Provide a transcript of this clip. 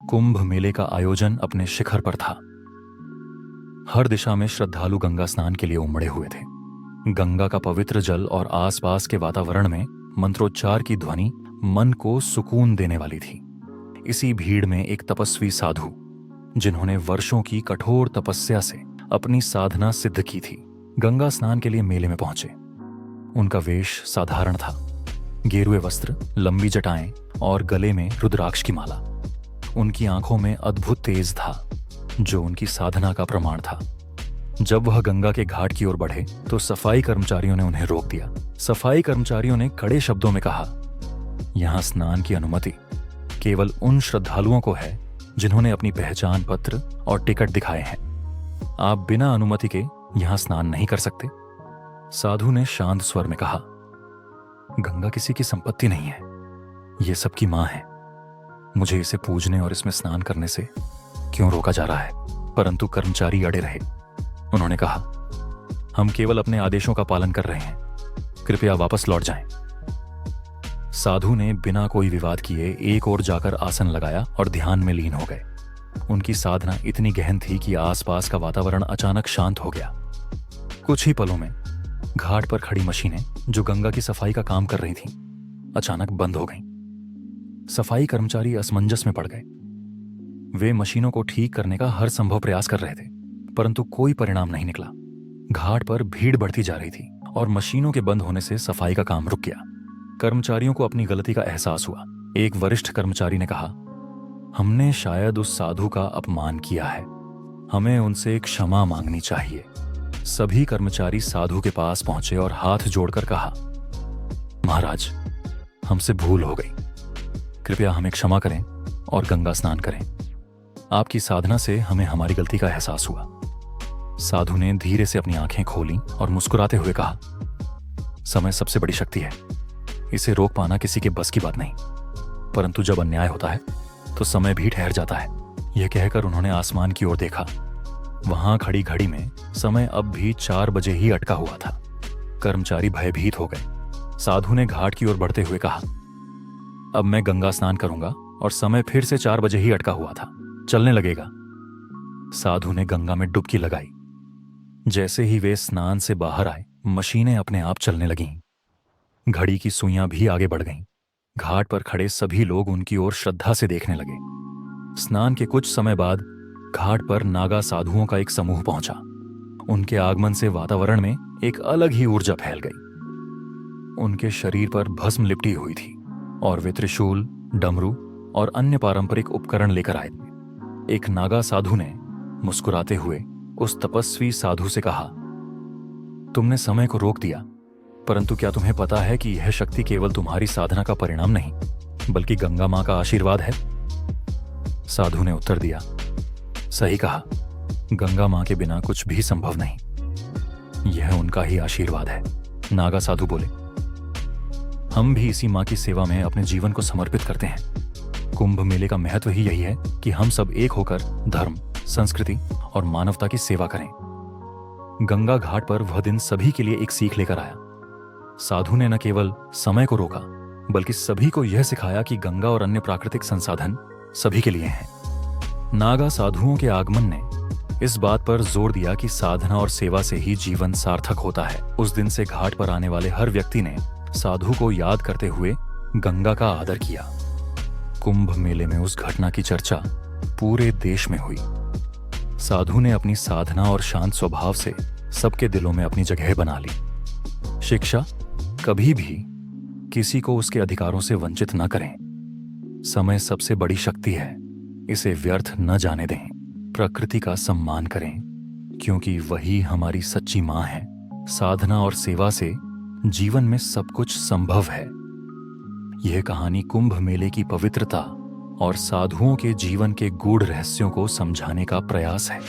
कुंभ मेले का आयोजन अपने शिखर पर था। हर दिशा में श्रद्धालु गंगा स्नान के लिए उमड़े हुए थे। गंगा का पवित्र जल और आसपास के वातावरण में मंत्रोच्चार की ध्वनि मन को सुकून देने वाली थी। इसी भीड़ में एक तपस्वी साधु, जिन्होंने वर्षों की कठोर तपस्या से अपनी साधना सिद्ध की थी, गंगा स्नान के लिए मेले में पहुंचे। उनका वेश साधारण था। गेरुए वस्त्र, लंबी जटाएं और गले में रुद्राक्ष की माला। उनकी आंखों में अद्भुत तेज था, जो उनकी साधना का प्रमाण था। जब वह गंगा के घाट की ओर बढ़े तो सफाई कर्मचारियों ने उन्हें रोक दिया। सफाई कर्मचारियों ने कड़े शब्दों में कहा, यहां स्नान की अनुमति केवल उन श्रद्धालुओं को है जिन्होंने अपनी पहचान पत्र और टिकट दिखाए हैं। आप बिना अनुमति के यहां स्नान नहीं कर सकते। साधु ने शांत स्वर में कहा, गंगा किसी की संपत्ति नहीं है, ये सबकी मां है। मुझे इसे पूजने और इसमें स्नान करने से क्यों रोका जा रहा है? परंतु कर्मचारी अड़े रहे। उन्होंने कहा, हम केवल अपने आदेशों का पालन कर रहे हैं, कृपया वापस लौट जाएं। साधु ने बिना कोई विवाद किए एक ओर जाकर आसन लगाया और ध्यान में लीन हो गए। उनकी साधना इतनी गहन थी कि आसपास का वातावरण अचानक शांत हो गया। कुछ ही पलों में घाट पर खड़ी मशीनें, जो गंगा की सफाई का काम कर रही थीं, अचानक बंद हो गईं। सफाई कर्मचारी असमंजस में पड़ गए। वे मशीनों को ठीक करने का हर संभव प्रयास कर रहे थे, परंतु कोई परिणाम नहीं निकला। घाट पर भीड़ बढ़ती जा रही थी और मशीनों के बंद होने से सफाई का काम रुक गया। कर्मचारियों को अपनी गलती का एहसास हुआ। एक वरिष्ठ कर्मचारी ने कहा, हमने शायद उस साधु का अपमान किया है, हमें उनसे क्षमा मांगनी चाहिए। सभी कर्मचारी साधु के पास पहुंचे और हाथ जोड़कर कहा, महाराज, हमसे भूल हो गई, कृपया हमें क्षमा करें और गंगा स्नान करें। आपकी साधना से हमें हमारी गलती का एहसास हुआ। साधु ने धीरे से अपनी आंखें खोलीं और मुस्कुराते हुए कहा, समय सबसे बड़ी शक्ति है, इसे रोक पाना किसी के बस की बात नहीं, परंतु जब अन्याय होता है तो समय भी ठहर जाता है। यह कहकर उन्होंने आसमान की ओर देखा। वहां खड़ी घड़ी में समय अब भी 4 बजे ही अटका हुआ था। कर्मचारी भयभीत हो गए। साधु ने घाट की ओर बढ़ते हुए कहा, अब मैं गंगा स्नान करूंगा और समय फिर से 4 बजे ही अटका हुआ था, चलने लगेगा। साधु ने गंगा में डुबकी लगाई। जैसे ही वे स्नान से बाहर आए, मशीनें अपने आप चलने लगीं। घड़ी की सुइयां भी आगे बढ़ गईं। घाट पर खड़े सभी लोग उनकी ओर श्रद्धा से देखने लगे। स्नान के कुछ समय बाद घाट पर नागा साधुओं का एक समूह पहुंचा। उनके आगमन से वातावरण में एक अलग ही ऊर्जा फैल गई। उनके शरीर पर भस्म लिपटी हुई थी और वे त्रिशूल, डमरू और अन्य पारंपरिक उपकरण लेकर आए थे। एक नागा साधु ने मुस्कुराते हुए उस तपस्वी साधु से कहा, तुमने समय को रोक दिया, परंतु क्या तुम्हें पता है कि यह शक्ति केवल तुम्हारी साधना का परिणाम नहीं, बल्कि गंगा मां का आशीर्वाद है? साधु ने उत्तर दिया, सही कहा, गंगा मां के बिना कुछ भी संभव नहीं, यह उनका ही आशीर्वाद है। नागा साधु बोले, हम भी इसी मां की सेवा में अपने जीवन को समर्पित करते हैं। कुंभ मेले का महत्व ही यही है कि हम सब एक होकर धर्म, संस्कृति और मानवता की सेवा करें। गंगा घाट पर वह दिन सभी के लिए एक सीख लेकर आया। साधु ने न केवल समय को रोका, बल्कि सभी को यह सिखाया कि गंगा और अन्य प्राकृतिक संसाधन सभी के लिए हैं। नागा साधुओं के आगमन ने इस बात पर जोर दिया कि साधना और सेवा से ही जीवन सार्थक होता है। उस दिन से घाट पर आने वाले हर व्यक्ति ने साधु को याद करते हुए गंगा का आदर किया। कुंभ मेले में उस घटना की चर्चा पूरे देश में हुई। साधु ने अपनी साधना और शांत स्वभाव से सबके दिलों में अपनी जगह बना ली। शिक्षा कभी भी किसी को उसके अधिकारों से वंचित न करें। समय सबसे बड़ी शक्ति है, इसे व्यर्थ न जाने दें। प्रकृति का सम्मान करें, क्योंकि वही हमारी सच्ची मां है। साधना और सेवा से जीवन में सब कुछ संभव है। यह कहानी कुंभ मेले की पवित्रता और साधुओं के जीवन के गूढ़ रहस्यों को समझाने का प्रयास है।